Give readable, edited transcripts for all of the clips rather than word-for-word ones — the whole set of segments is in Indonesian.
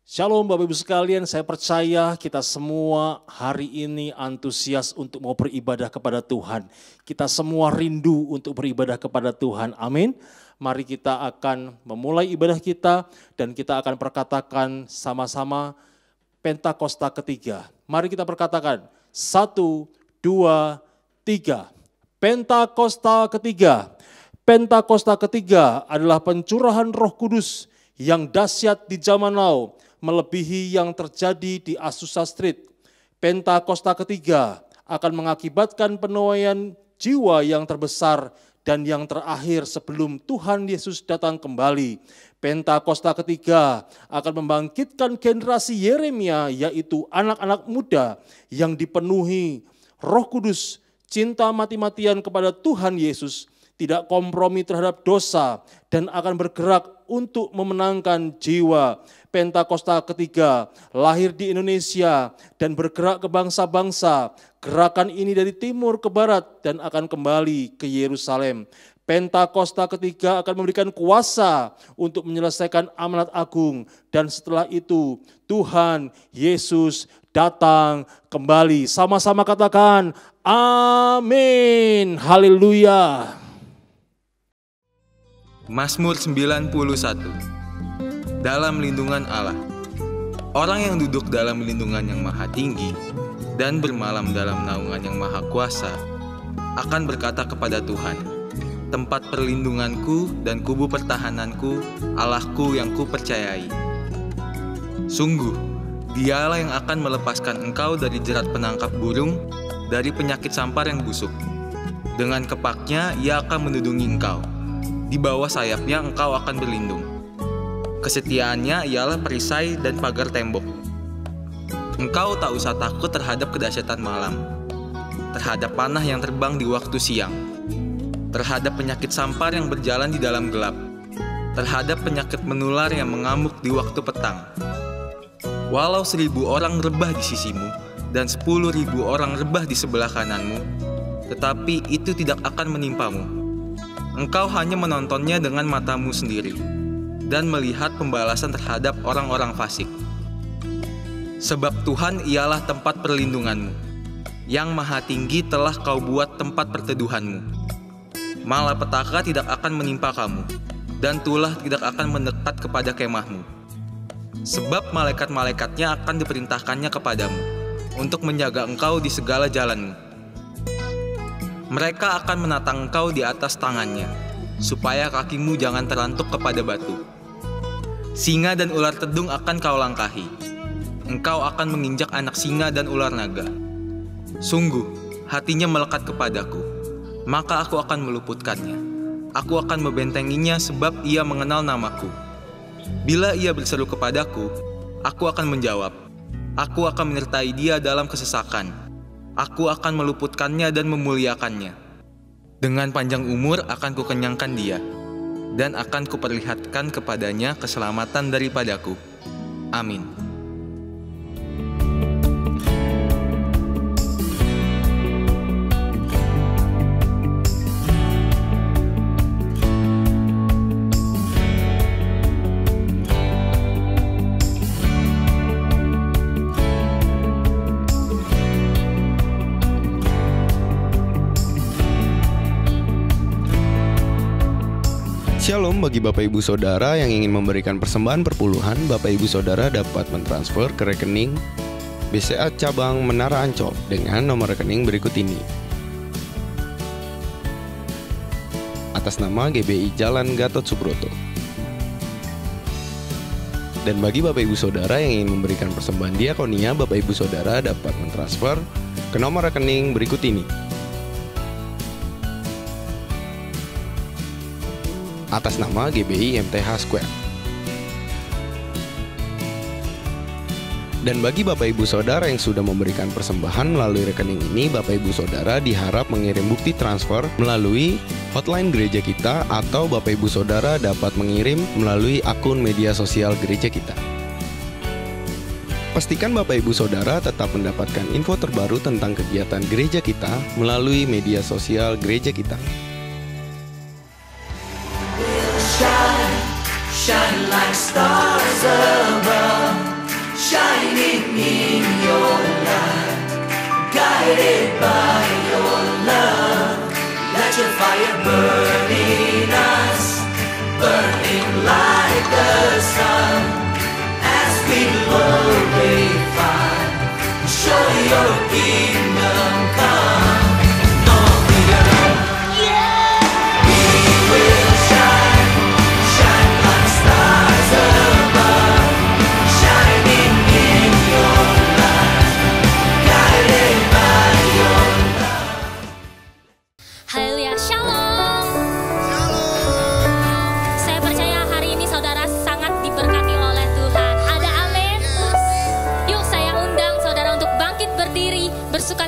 Shalom Bapak Ibu sekalian, saya percaya kita semua hari ini antusias untuk mau beribadah kepada Tuhan. Kita semua rindu untuk beribadah kepada Tuhan, amin. Mari kita akan memulai ibadah kita dan kita akan perkatakan sama-sama Pentakosta ketiga. Mari kita perkatakan, 1, 2, 3. Pentakosta ketiga. Pentakosta ketiga adalah pencurahan Roh Kudus yang dahsyat di zaman now, melebihi yang terjadi di Azusa Street. Pentakosta ketiga akan mengakibatkan penuaian jiwa yang terbesar dan yang terakhir sebelum Tuhan Yesus datang kembali. Pentakosta ketiga akan membangkitkan generasi Yeremia, yaitu anak-anak muda yang dipenuhi Roh Kudus, cinta mati-matian kepada Tuhan Yesus, tidak kompromi terhadap dosa, dan akan bergerak untuk memenangkan jiwa. Pentakosta ketiga lahir di Indonesia dan bergerak ke bangsa-bangsa. Gerakan ini dari timur ke barat dan akan kembali ke Yerusalem. Pentakosta ketiga akan memberikan kuasa untuk menyelesaikan amanat agung, dan setelah itu Tuhan Yesus datang kembali. Sama-sama katakan amin. Haleluya. Mazmur 91. Dalam lindungan Allah. Orang yang duduk dalam lindungan yang maha tinggi dan bermalam dalam naungan yang maha kuasa akan berkata kepada Tuhan, tempat perlindunganku dan kubu pertahananku, Allahku yang kupercayai. Sungguh, Dialah yang akan melepaskan engkau dari jerat penangkap burung, dari penyakit sampar yang busuk. Dengan kepaknya Ia akan menudungi engkau. Di bawah sayapnya engkau akan berlindung. Kesetiaannya ialah perisai dan pagar tembok. Engkau tak usah takut terhadap kedahsyatan malam, terhadap panah yang terbang di waktu siang, terhadap penyakit sampar yang berjalan di dalam gelap, terhadap penyakit menular yang mengamuk di waktu petang. Walau 1.000 orang rebah di sisimu dan 10.000 orang rebah di sebelah kananmu, tetapi itu tidak akan menimpamu. Engkau hanya menontonnya dengan matamu sendiri dan melihat pembalasan terhadap orang-orang fasik. Sebab Tuhan ialah tempat perlindunganmu, yang maha tinggi telah kau buat tempat perteduhanmu. Malapetaka tidak akan menimpa kamu, dan tulah tidak akan mendekat kepada kemahmu. Sebab malaikat-malaikatnya akan diperintahkannya kepadamu, untuk menjaga engkau di segala jalanmu. Mereka akan menatang engkau di atas tangannya, supaya kakimu jangan terantuk kepada batu. Singa dan ular tedung akan kau langkahi. Engkau akan menginjak anak singa dan ular naga. Sungguh, hatinya melekat kepadaku, maka aku akan meluputkannya. Aku akan membentenginya sebab ia mengenal namaku. Bila ia berseru kepadaku, aku akan menjawab. Aku akan menyertai dia dalam kesesakan. Aku akan meluputkannya dan memuliakannya. Dengan panjang umur akan kukenyangkan dia, dan akan kuperlihatkan kepadanya keselamatan daripadaku. Amin. Shalom bagi Bapak Ibu Saudara yang ingin memberikan persembahan perpuluhan. Bapak Ibu Saudara dapat mentransfer ke rekening BCA Cabang Menara Ancol dengan nomor rekening berikut ini. Atas nama GBI Jalan Gatot Subroto. Dan bagi Bapak Ibu Saudara yang ingin memberikan persembahan diakonia, Bapak Ibu Saudara dapat mentransfer ke nomor rekening berikut ini. Atas nama GBI MTH Square. Dan bagi Bapak Ibu Saudara yang sudah memberikan persembahan melalui rekening ini, Bapak Ibu Saudara diharap mengirim bukti transfer melalui hotline gereja kita, atau Bapak Ibu Saudara dapat mengirim melalui akun media sosial gereja kita. Pastikan Bapak Ibu Saudara tetap mendapatkan info terbaru tentang kegiatan gereja kita melalui media sosial gereja kita. Shine like stars above. shining in your light, guided by your love. Let your fire burn in us, burning like the sun, as we glorify, show your kingdom come. On the earth, we will shine, shine like stars above, shining in your light, guided by your love. Haleluya, shalom. Saya percaya hari ini saudara sangat diberkati oleh Tuhan. Ada amin? Yuk saya undang saudara untuk bangkit berdiri, bersuka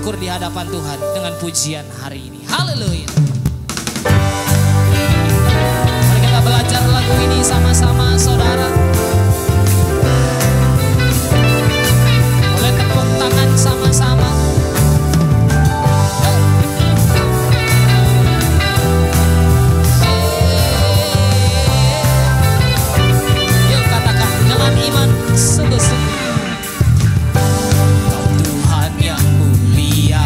bersyukur di hadapan Tuhan dengan pujian hari ini. Haleluya. Mari kita belajar lagu ini sama-sama saudara. Boleh tepuk tangan sama-sama. Yuk katakan dengan iman sungguh-sungguh. Kau Tuhan yang mulia,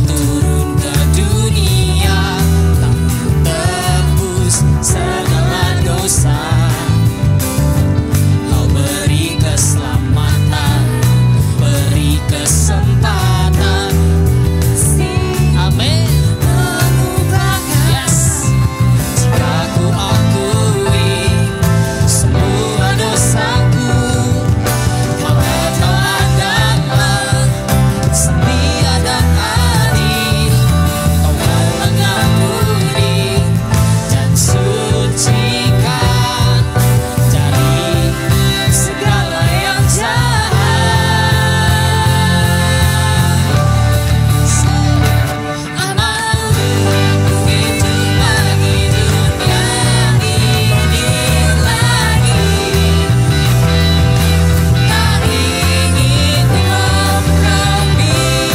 turun ke dunia, tak tebus segala dosa. Kau beri keselamatan, beri kesempatan. Amin. Yes. Jika ku akui semua dosaku, maka Kau adalah setia dan adil. Kau akan mengampuni dan sucikan dari segala yang jahat. Amanku hidup bagi dunia ini lagi. Tak ingin lebih,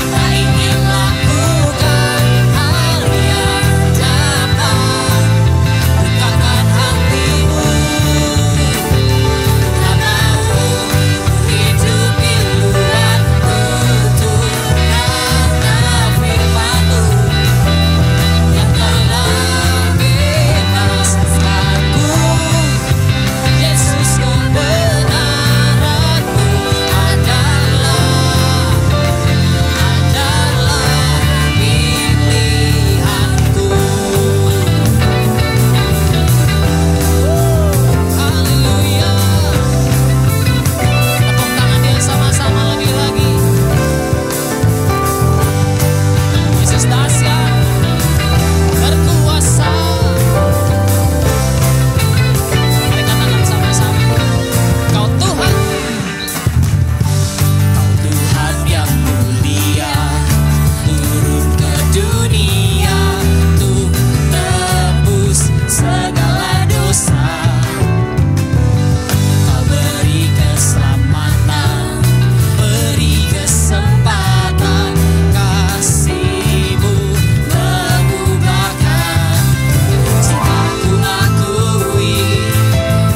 tak ingin lakukan hal yang dapat bukakan hatimu. Tak mau hidup di luar tutur kata firman-Mu yang telah bebaskanku. Yesus, kebenaran-Mu adalah pilihanku. Haleluya. Tepuk tangannya sama-sama lagi-lagi. Yesus dahsyat, berkuasa. Mari katakan sama-sama. Kau Tuhan. Kau Tuhan yang mulia, turun ke dunia untuk tebus segala dosa. Kau beri keselamatan, beri kesempatan. Kasih-Mu mengubahkan. Jika ku akui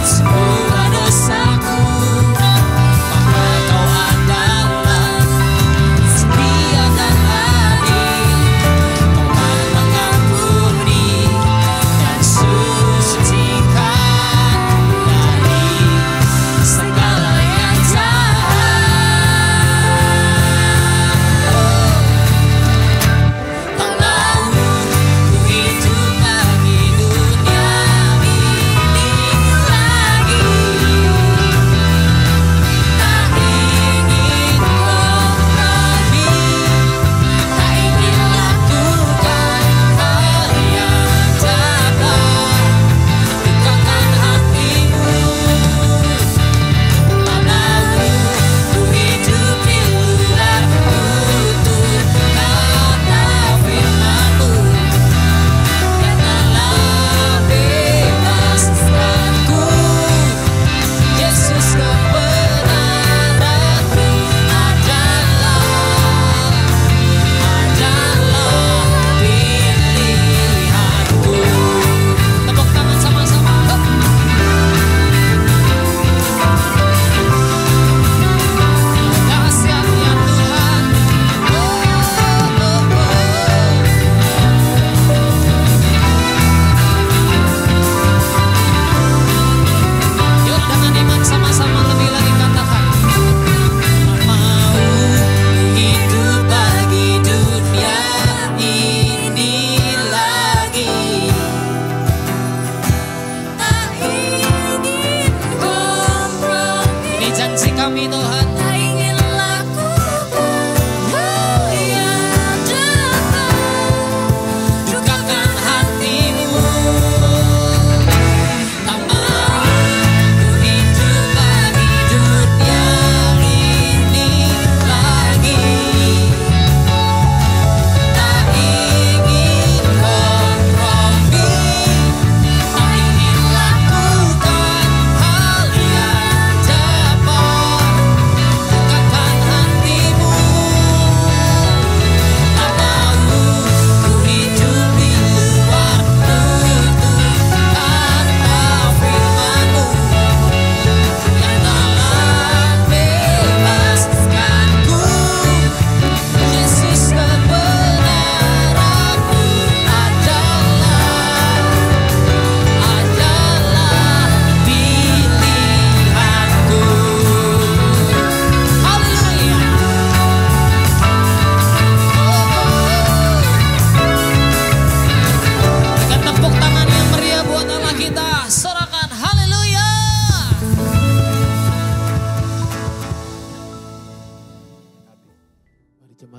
semua dosaku, maka Kau adalah setia dan adil. Kau akan mengampuni dan sucikan dari segala yang jahat. Tak mau ku hidup bagi dunia ini lagi. Tak ingin lebih, tak ingin lakukan hal yang dapat bukakan hatimu. Tak mau ku hidup di luar tutur kata firman-Mu yang telah bebaskanku. Yesus, kebenaran-Mu adalah pilihanku. Tepuk tangan sama-sama. Dahsyatnya Tuhan. Yuk dengan iman sama-sama lebih lagi katakan. Tak mau hidup bagi dunia ini lagi. Tak ingin kompromi. Ini janji kami Tuhan. Tak ingin lakukan hal yang dapat bukakan hatimu. Tak mau ku hidup bagi dunia ini lagi.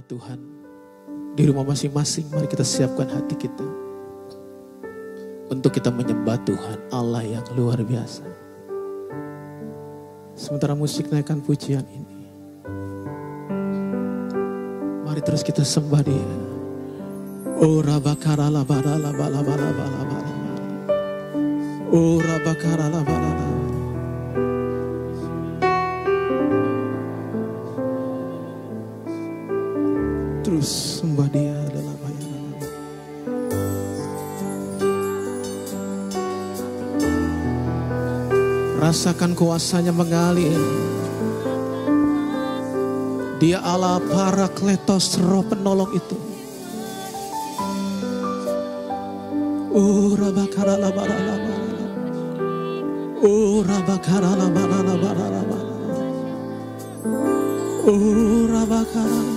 Tuhan. Di rumah masing-masing mari kita siapkan hati kita untuk kita menyembah Tuhan Allah yang luar biasa. Sementara musik naikkan pujian ini, mari terus kita sembah Dia. Oh rabakara la bara la bara la bara la bara. Oh rabakara la bara la. Terus sembah Dia dalam bayangan. Rasakan kuasanya mengalir. Dia Allah Parakletos, Roh penolong itu. Rabakara la bara la bara. Rabakara la bara la bara la bara. Rabakara.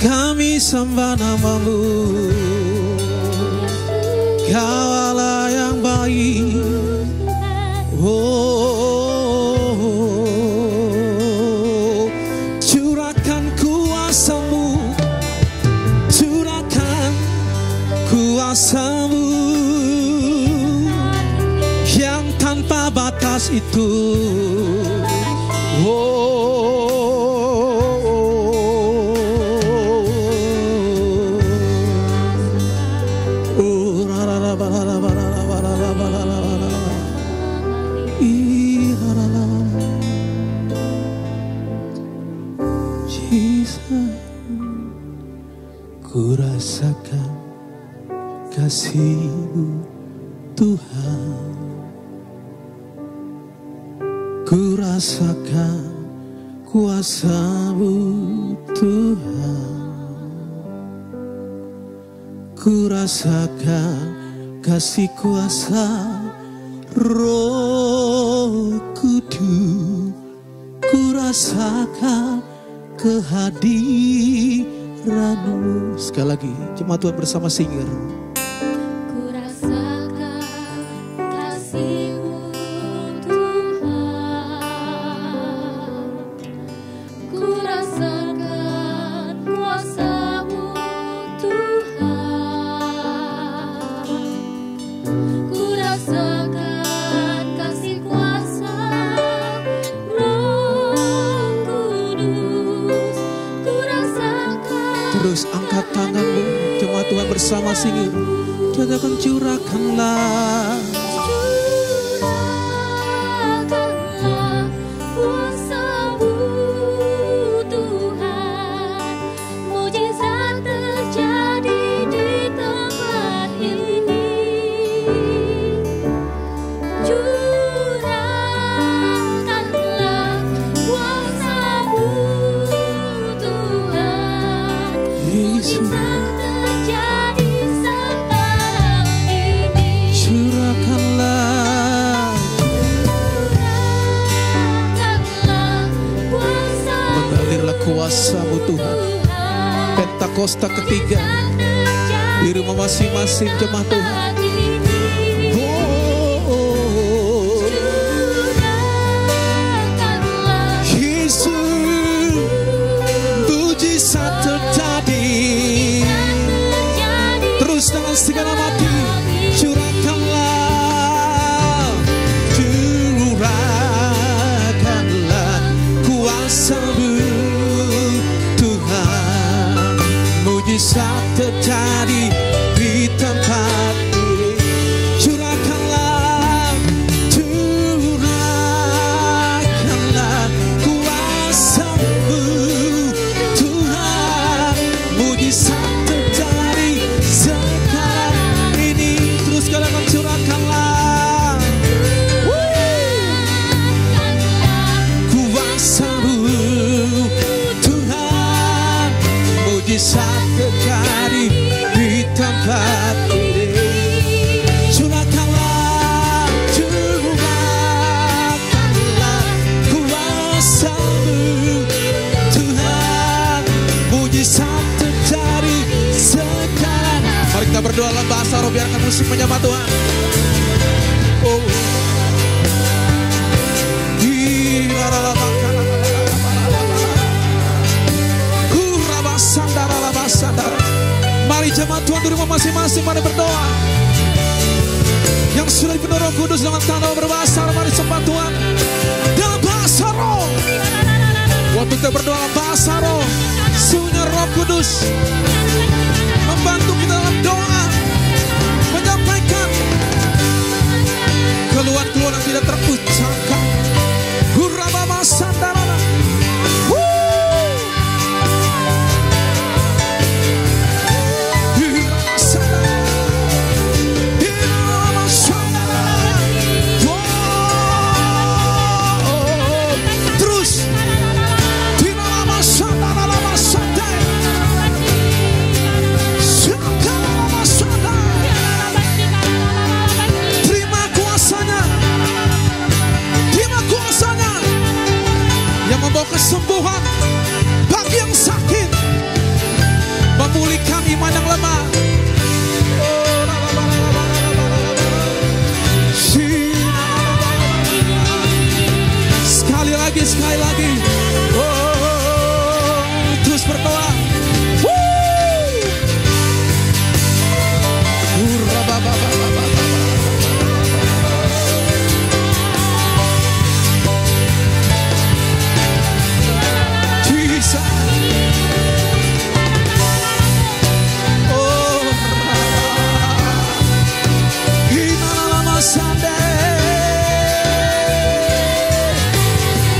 Kami sembah nama-Mu, Kau Allah yang baik. Curahkan kuasa-Mu, curahkan kuasa-Mu yang tanpa batas itu. Ku rasakan kasih-Mu Tuhan, ku rasakan kuasa-Mu Tuhan, ku rasakan kasih kuasa Roh Kudus, ku rasakan kehadiran-Mu. Sekali lagi, jemaat Tuhan bersama singer. Ku rasakan kasih-Mu Tuhan, ku rasakan kuasa-Mu Tuhan, ku rasakan kasih kuasa Roh Kudus, ku rasakan. Terus angkat tangan-Mu, jemaat Tuhan bersama singer. Katakan curahkanlah, curahkanlah kuasa-Mu Tuhan, mujizat terjadi di tempat ini. Curahkanlah kuasa-Mu Tuhan, mujizat terjadi sekarang ini. curahkanlah. Curahkanlah kuasa-Mu Mengalirlah kuasa-Mu Tuhan. Tuhan, Pentakosta ketiga di rumah masing-masing jemaat Tuhan. curahkanlah Yesus, mujizat terjadi. Terus dengan segala mati, curahkanlah, curahkanlah kuasa-Mu Tuhan, mujizat terjadi di tempat ini. Curahkanlah, curahkanlah kuasa-Mu Tuhan, mujizat terjadi sekarang berdoa dalam bahasa roh, biarkan musik menyembah Tuhan. Oh. Mari jemaat Tuhan di rumah masing-masing, mari berdoa. Yang sudah dipenuhi Roh Kudus dengan tanda berbahasa roh, mari sembah Tuhan dalam bahasa roh. Waktu kita berdoa dalam bahasa roh, sungguhnya Roh Kudus membantu kita dalam doa, menyampaikan keluhan-keluhan yang tidak terucapkan. Gurabama sandarana. Kesembuhan bagi yang sakit, memulihkan iman yang lemah. Sekali lagi. Terus berdoa.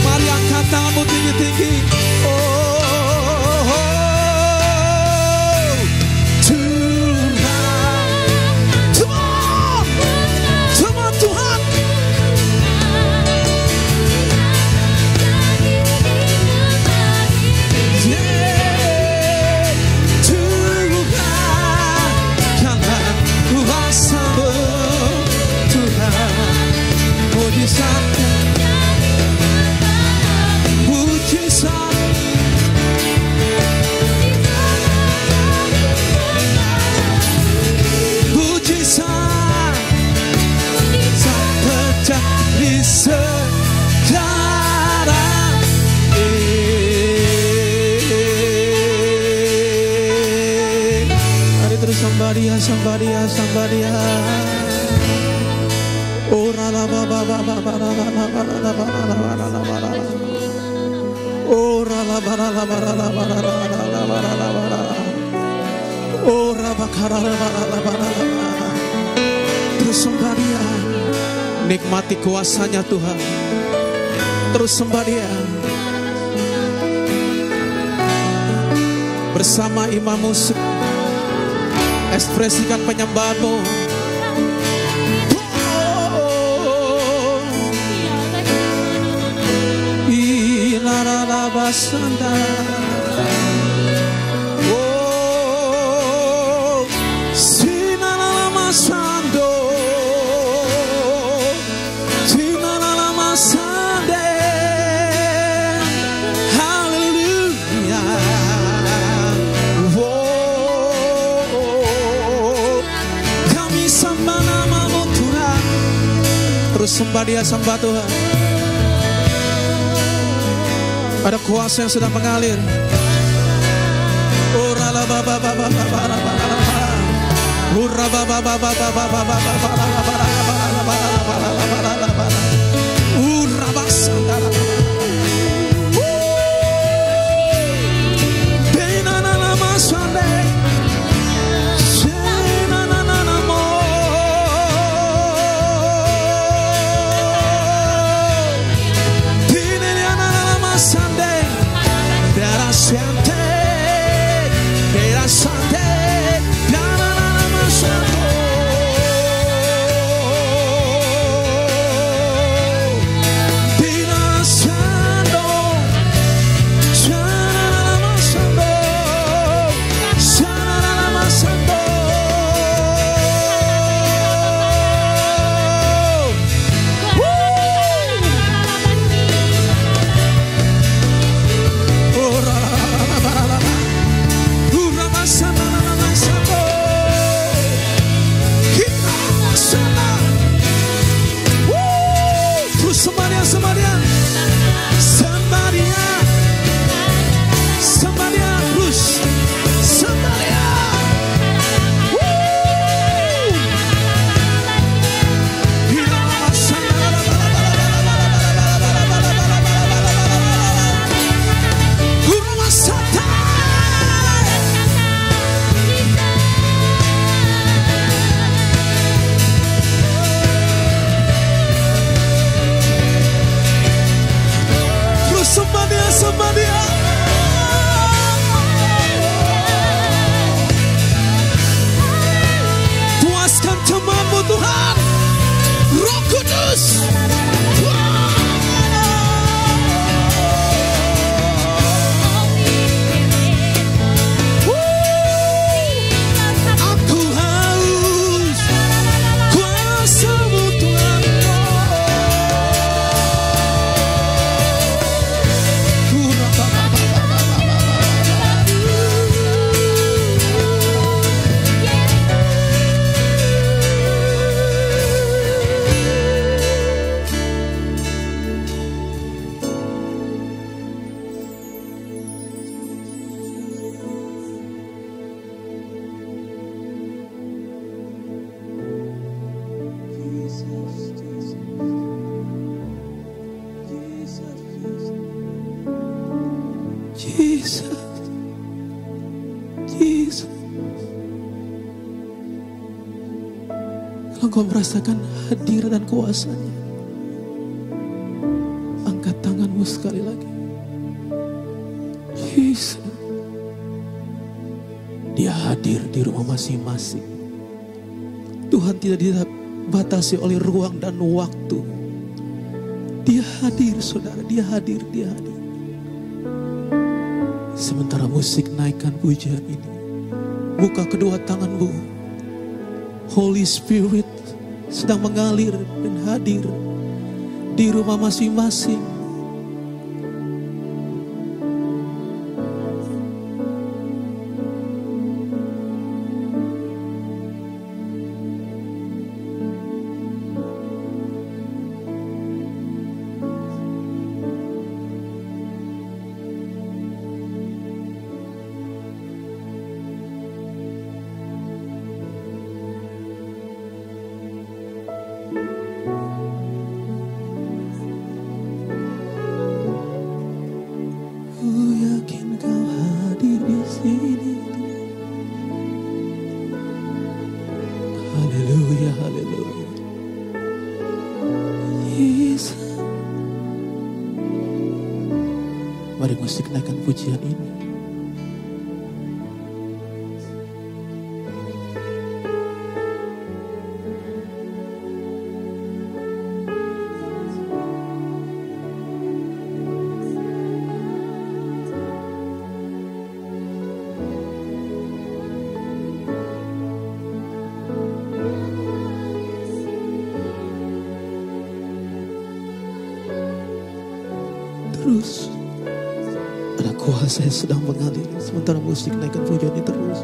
Mari angkat tanganmu tinggi-tinggi. Tuhan, Tuhan. Somebody. Ora la ba ba ba ba ba la ba la ba la ba la ba la ba la. Ora la ba la ba la ba la ba la ba la. Ora ba kara la ba la ba la. Terus sembah Dia, nikmati kuasanya Tuhan. Terus sembah Dia. Bersama imam musik, ekspresikan penyembahanmu. Ilarabasanda. Oh, sinalamasando. Sinalamasande. Hallelujah. Terus sembah Dia, sembah Tuhan. Ada kuasa yang sedang mengalir. Jesus. Jesus. Kalau kau merasakan hadir dan kuasanya, angkat tanganmu sekali lagi. Jesus. Dia hadir di rumah masing-masing. Tuhan tidak dibatasi oleh ruang dan waktu. Dia hadir, saudara. Dia hadir, dia hadir. Sementara musik naikkan pujian ini, buka kedua tanganmu. Holy Spirit sedang mengalir dan hadir di rumah masing-masing. Haleluya, haleluya. Yesus. Mari musik naikkan pujian ini. Terus ada kuasa yang sedang mengalir. Sementara musik naikkan pujian ini terus.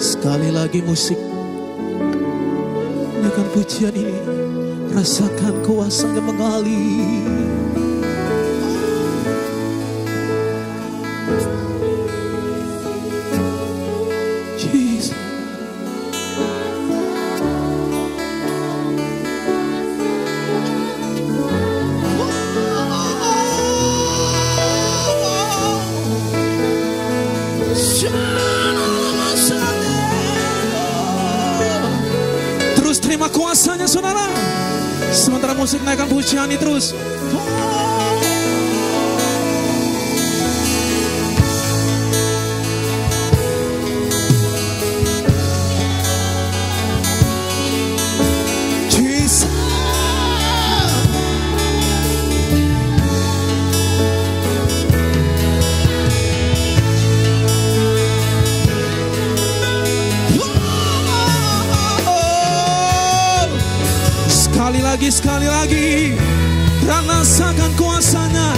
Sekali lagi musik naikkan pujian ini. Rasakan kuasanya mengalir. Jesus. Terima kuasanya saudara. Sementara musik naikkan pujian ini terus. Sekali lagi rasakan kuasanya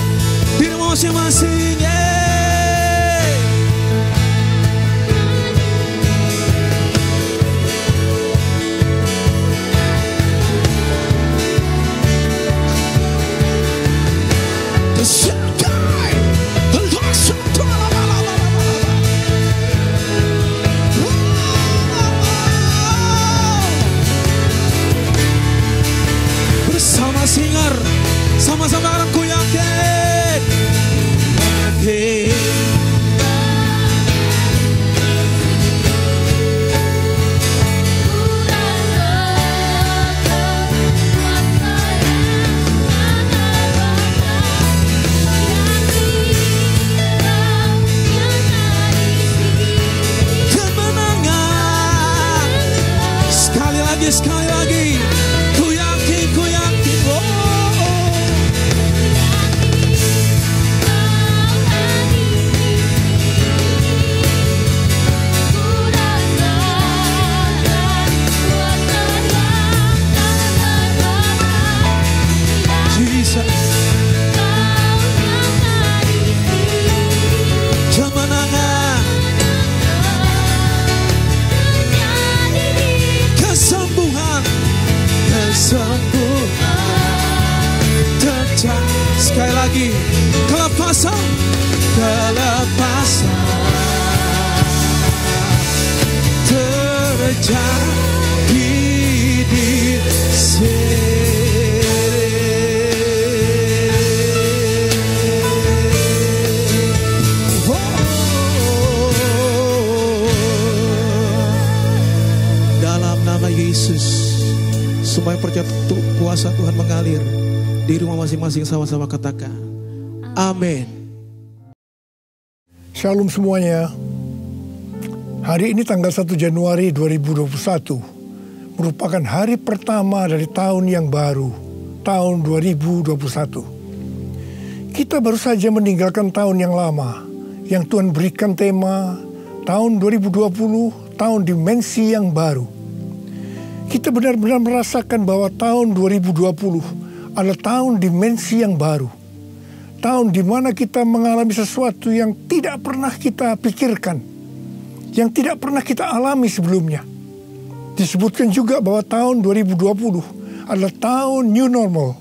di rumah masing-masing. Singer, sama-sama orang ku yakin. Kemenangan. Sekali lagi. Ku yakin. Kemenangan, kesembuhan. jadi di dalam nama Yesus, semua yang percaya kuasa Tuhan mengalir di rumah masing-masing, sama-sama katakan amin. Shalom semuanya. Hari ini tanggal 1 Januari 2021 merupakan hari pertama dari tahun yang baru, tahun 2021. Kita baru saja meninggalkan tahun yang lama, yang Tuhan berikan tema tahun 2020, tahun dimensi yang baru. Kita benar-benar merasakan bahwa tahun 2020 adalah tahun dimensi yang baru. Tahun di mana kita mengalami sesuatu yang tidak pernah kita pikirkan, yang tidak pernah kita alami sebelumnya. Disebutkan juga bahwa tahun 2020 adalah tahun new normal.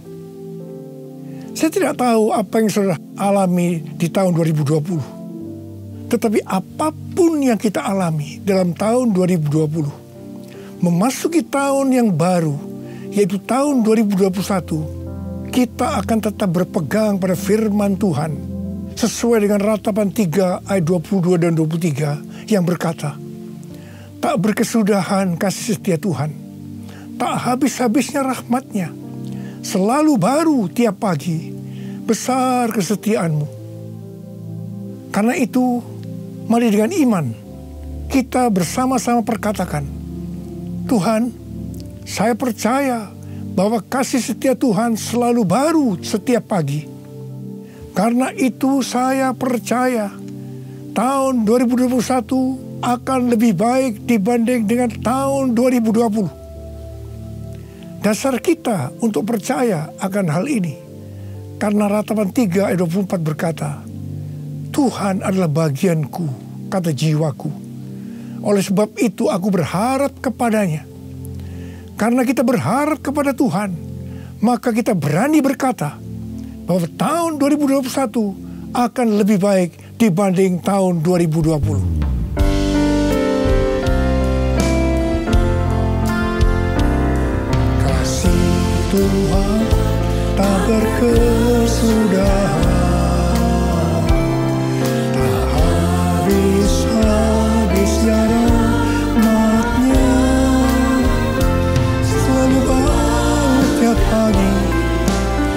Saya tidak tahu apa yang sudah alami di tahun 2020. Tetapi apapun yang kita alami dalam tahun 2020, memasuki tahun yang baru, yaitu tahun 2021, kita akan tetap berpegang pada firman Tuhan sesuai dengan Ratapan 3 ayat 22 dan 23 yang berkata, tak berkesudahan kasih setia Tuhan, tak habis-habisnya rahmat-Nya, selalu baru tiap pagi, besar kesetiaanmu. Karena itu, mari dengan iman kita bersama-sama perkatakan, Tuhan, saya percaya bahwa kasih setia Tuhan selalu baru setiap pagi. Karena itu saya percaya tahun 2021 akan lebih baik dibanding dengan tahun 2020. Dasar kita untuk percaya akan hal ini, karena Ratapan 3 ayat 24 berkata, Tuhan adalah bagianku, kata jiwaku. Oleh sebab itu aku berharap kepadanya. Karena kita berharap kepada Tuhan, maka kita berani berkata bahwa tahun 2021 akan lebih baik dibanding tahun 2020. Kasih Tuhan tak berkesudahan, tak habis-habisnya rahmat-Nya, selalu baru tiap pagi,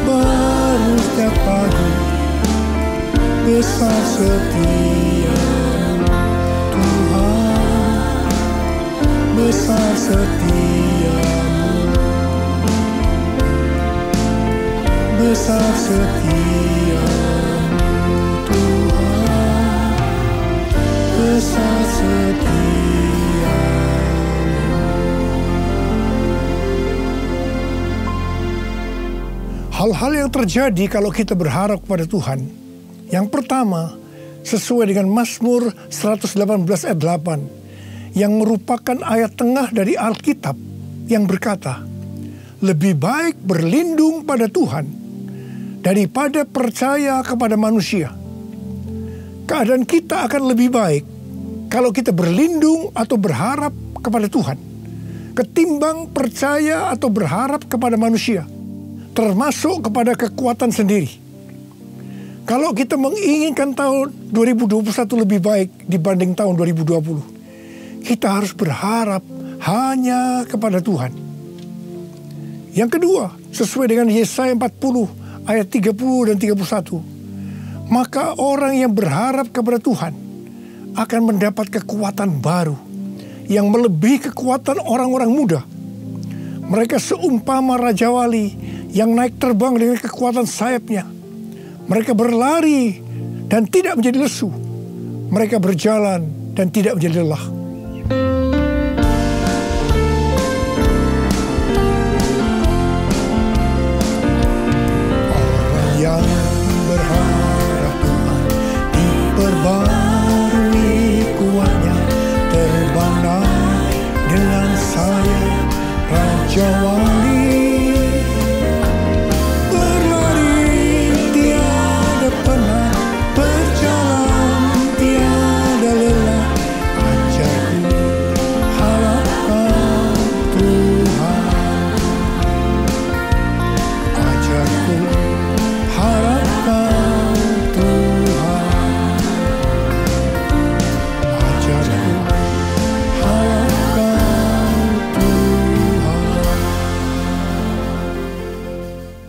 baru setiap pagi, besar setia-Mu Tuhan, besar setia-Mu, besar setia-Mu Tuhan, besar setia-Mu. Hal-hal yang terjadi kalau kita berharap kepada Tuhan. Yang pertama, sesuai dengan Mazmur 118 ayat 8, yang merupakan ayat tengah dari Alkitab yang berkata, lebih baik berlindung pada Tuhan daripada percaya kepada manusia. Keadaan kita akan lebih baik kalau kita berlindung atau berharap kepada Tuhan, ketimbang percaya atau berharap kepada manusia, termasuk kepada kekuatan sendiri. Kalau kita menginginkan tahun 2021 lebih baik dibanding tahun 2020, kita harus berharap hanya kepada Tuhan. Yang kedua, sesuai dengan Yesaya 40 ayat 30 dan 31, maka orang yang berharap kepada Tuhan akan mendapat kekuatan baru yang melebihi kekuatan orang-orang muda. Mereka seumpama Raja Wali yang naik terbang dengan kekuatan sayapnya. Mereka berlari dan tidak menjadi lesu. Mereka berjalan dan tidak menjadi lelah. Orang yang berharap Tuhan diperbarui kuatnya, terbang dengan sayap Raja Wali. Berjalan tiada lelah, ajarku harapkan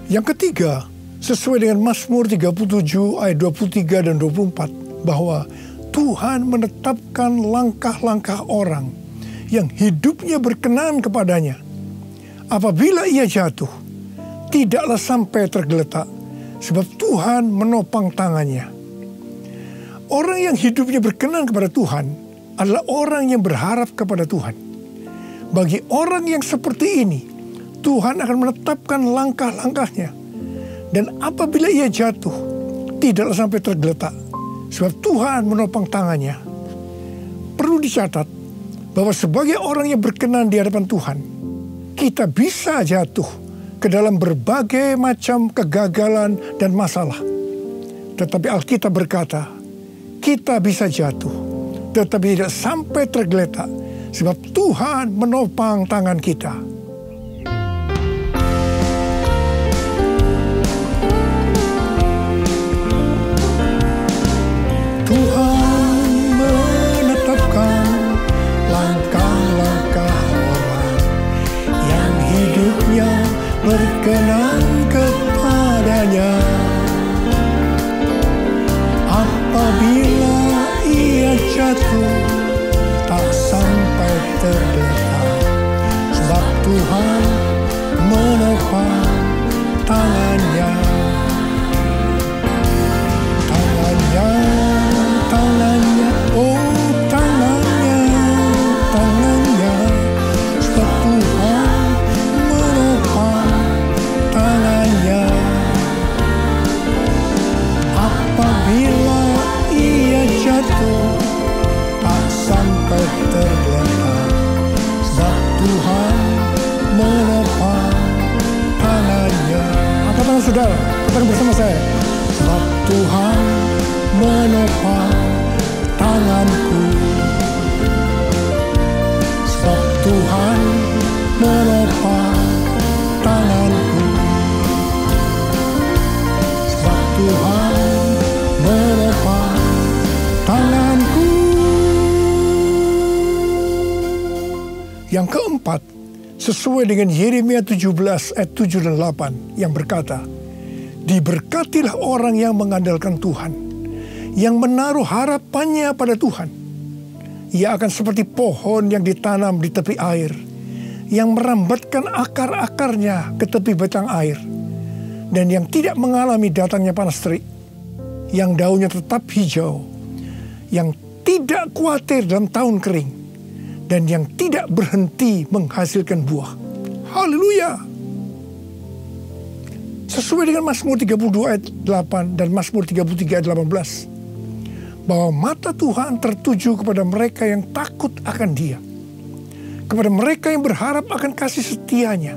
Yang ketiga, sesuai dengan Mazmur 37 ayat 23 dan 24, bahwa Tuhan menetapkan langkah-langkah orang yang hidupnya berkenan kepadanya. Apabila ia jatuh, tidaklah sampai tergeletak, sebab Tuhan menopang tangannya. Orang yang hidupnya berkenan kepada Tuhan adalah orang yang berharap kepada Tuhan. Bagi orang yang seperti ini, Tuhan akan menetapkan langkah-langkahnya. Dan apabila ia jatuh, tidaklah sampai tergeletak, sebab Tuhan menopang tangannya. Perlu dicatat bahwa sebagai orang yang berkenan di hadapan Tuhan, kita bisa jatuh ke dalam berbagai macam kegagalan dan masalah. Tetapi Alkitab berkata, kita bisa jatuh, tetapi tidak sampai tergeletak, sebab Tuhan menopang tangan kita. Tuhan menetapkan langkah-langkah orang yang hidupnya berkenan kepadanya. Apabila ia jatuh, tak sampai tergeletak, sebab Tuhan menopang tangannya. Tangannya, tangannya, oh tangannya, tangannya, sebab Tuhan menopang tangannya. Apabila ia jatuh, tak sampai tergeletak, sebab Tuhan menopang tangannya. Angkat tangan saudara, katakan bersama saya. Sebab Tuhan menopang tanganku. Sebab Tuhan menopang tanganku. Sebab Tuhan menopang tanganku. Yang keempat, sesuai dengan Yeremia 17 ayat 7 dan 8 yang berkata, diberkatilah orang yang mengandalkan Tuhan, yang menaruh harapannya pada Tuhan. Ia akan seperti pohon yang ditanam di tepi air, yang merambatkan akar-akarnya ke tepi batang air, dan yang tidak mengalami datangnya panas terik, yang daunnya tetap hijau, yang tidak khawatir dalam tahun kering, dan yang tidak berhenti menghasilkan buah. Haleluya! Sesuai dengan Mazmur 32 ayat 8 dan Mazmur 33 ayat 18, bahwa mata Tuhan tertuju kepada mereka yang takut akan Dia, kepada mereka yang berharap akan kasih setianya.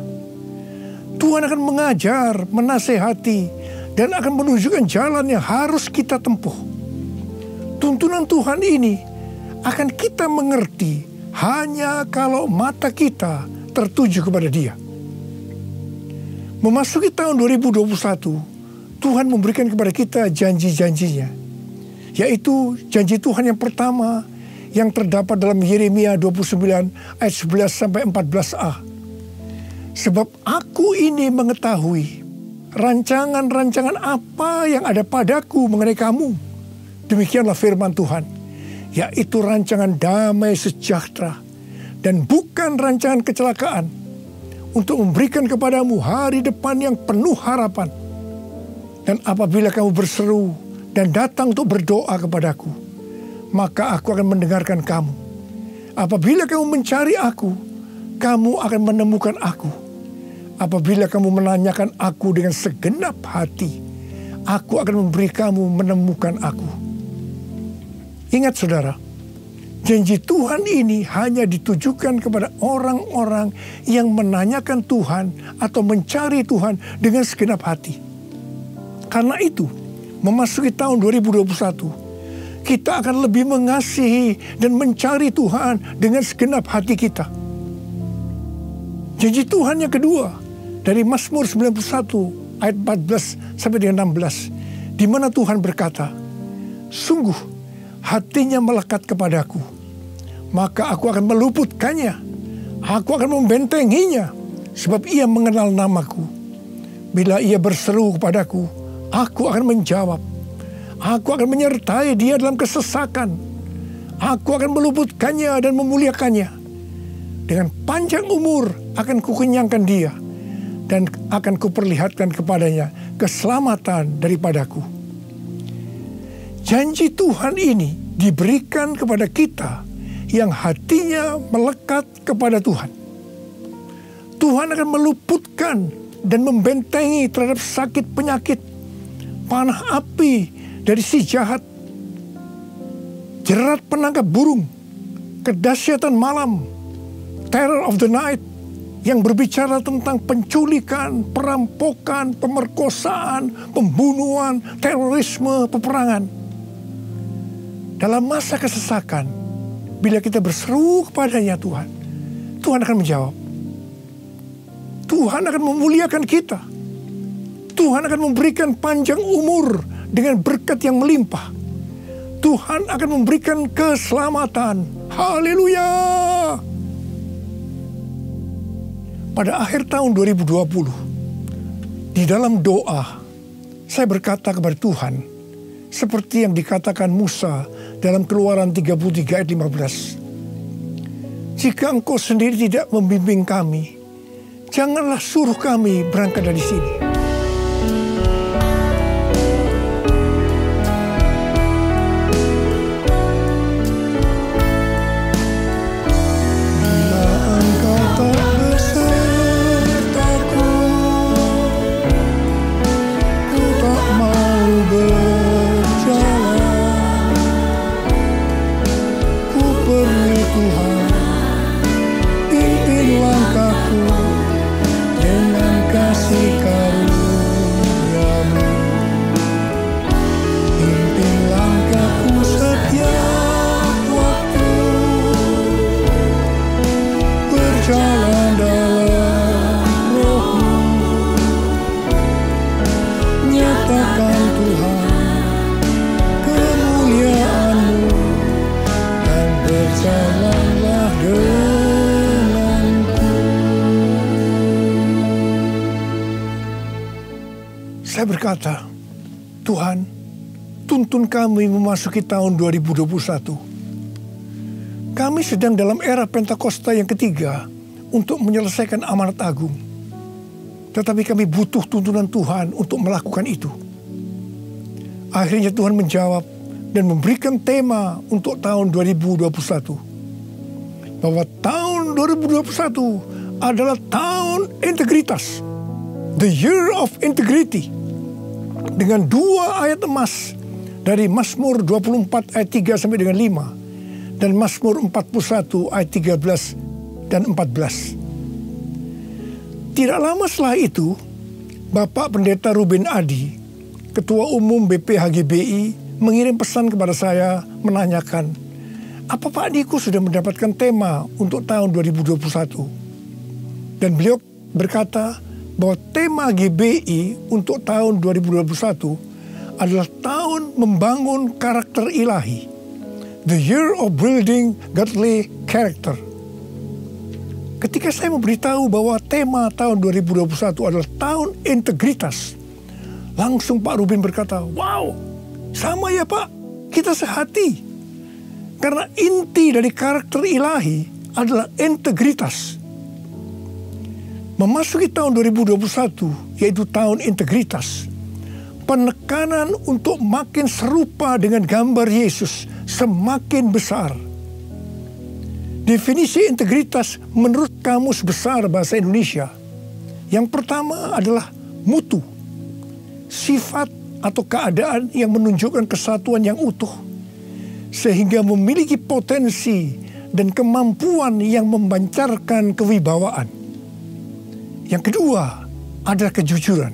Tuhan akan mengajar, menasehati, dan akan menunjukkan jalan yang harus kita tempuh. Tuntunan Tuhan ini akan kita mengerti hanya kalau mata kita tertuju kepada Dia. Memasuki tahun 2021, Tuhan memberikan kepada kita janji-janjinya, yaitu janji Tuhan yang pertama yang terdapat dalam Yeremia 29 ayat 11-14a. Sebab aku ini mengetahui rancangan-rancangan apa yang ada padaku mengenai kamu. Demikianlah firman Tuhan, yaitu rancangan damai sejahtera dan bukan rancangan kecelakaan, untuk memberikan kepadamu hari depan yang penuh harapan. Dan apabila kamu berseru dan datang untuk berdoa kepadaku, maka aku akan mendengarkan kamu. Apabila kamu mencari aku, kamu akan menemukan aku. Apabila kamu menanyakan aku dengan segenap hati, aku akan memberi kamu menemukan aku. Ingat saudara, janji Tuhan ini hanya ditujukan kepada orang-orang yang menanyakan Tuhan atau mencari Tuhan dengan segenap hati. Karena itu, memasuki tahun 2021, kita akan lebih mengasihi dan mencari Tuhan dengan segenap hati kita. Janji Tuhan yang kedua dari Mazmur 91 ayat 14 sampai dengan 16, di mana Tuhan berkata, sungguh hatinya melekat kepadaku, maka aku akan meluputkannya. Aku akan membentenginya, sebab ia mengenal namaku. Bila ia berseru kepadaku, aku akan menjawab. Aku akan menyertai dia dalam kesesakan. Aku akan meluputkannya dan memuliakannya. Dengan panjang umur akan kukenyangkan dia, dan akan kuperlihatkan kepadanya keselamatan daripadaku. Janji Tuhan ini diberikan kepada kita yang hatinya melekat kepada Tuhan. Tuhan akan meluputkan dan membentengi terhadap sakit penyakit, panah api dari si jahat, jerat penangkap burung, kedahsyatan malam, terror of the night, yang berbicara tentang penculikan, perampokan, pemerkosaan, pembunuhan, terorisme, peperangan. Dalam masa kesesakan, bila kita berseru kepadanya Tuhan, Tuhan akan menjawab. Tuhan akan memuliakan kita. Tuhan akan memberikan panjang umur dengan berkat yang melimpah. Tuhan akan memberikan keselamatan. Haleluya! Pada akhir tahun 2020, di dalam doa, saya berkata kepada Tuhan, seperti yang dikatakan Musa dalam Keluaran 33 ayat 15. Jika Engkau sendiri tidak membimbing kami, janganlah suruh kami berangkat dari sini. Saya berkata, Tuhan, tuntun kami memasuki tahun 2021. Kami sedang dalam era Pentakosta yang ketiga untuk menyelesaikan amanat agung. Tetapi kami butuh tuntunan Tuhan untuk melakukan itu. Akhirnya Tuhan menjawab dan memberikan tema untuk tahun 2021. Bahwa tahun 2021 adalah tahun integritas. The year of integrity. Dengan 2 ayat emas dari Mazmur 24 ayat 3 sampai dengan 5 dan Mazmur 41 ayat 13 dan 14. Tidak lama setelah itu, Bapak Pendeta Ruben Adi, Ketua Umum BPHGBI, mengirim pesan kepada saya menanyakan, apa Pak Niko sudah mendapatkan tema untuk tahun 2021? Dan beliau berkata, bahwa tema GBI untuk tahun 2021 adalah tahun membangun karakter ilahi. The year of building godly character. Ketika saya memberitahu bahwa tema tahun 2021 adalah tahun integritas, langsung Pak Ruben berkata, wow, sama ya Pak, kita sehati. Karena inti dari karakter ilahi adalah integritas. Memasuki tahun 2021, yaitu tahun integritas, penekanan untuk makin serupa dengan gambar Yesus semakin besar. Definisi integritas menurut Kamus Besar Bahasa Indonesia, yang pertama adalah mutu, sifat atau keadaan yang menunjukkan kesatuan yang utuh, sehingga memiliki potensi dan kemampuan yang memancarkan kewibawaan. Yang kedua adalah kejujuran.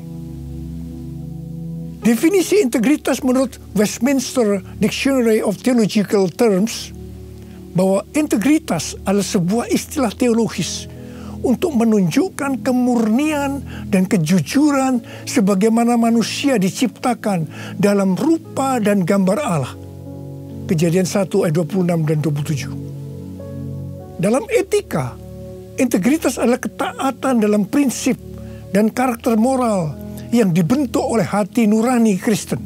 Definisi integritas menurut Westminster Dictionary of Theological Terms, bahwa integritas adalah sebuah istilah teologis untuk menunjukkan kemurnian dan kejujuran sebagaimana manusia diciptakan dalam rupa dan gambar Allah. Kejadian 1 ayat 26 dan 27. Dalam etika, integritas adalah ketaatan dalam prinsip dan karakter moral yang dibentuk oleh hati nurani Kristen.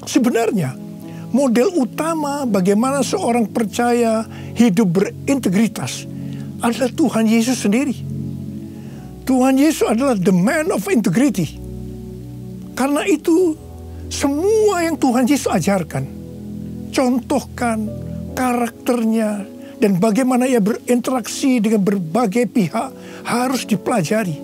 Sebenarnya, model utama bagaimana seorang percaya hidup berintegritas adalah Tuhan Yesus sendiri. Tuhan Yesus adalah the man of integrity. Karena itu, semua yang Tuhan Yesus ajarkan, contohkan karakternya, dan bagaimana ia berinteraksi dengan berbagai pihak harus dipelajari,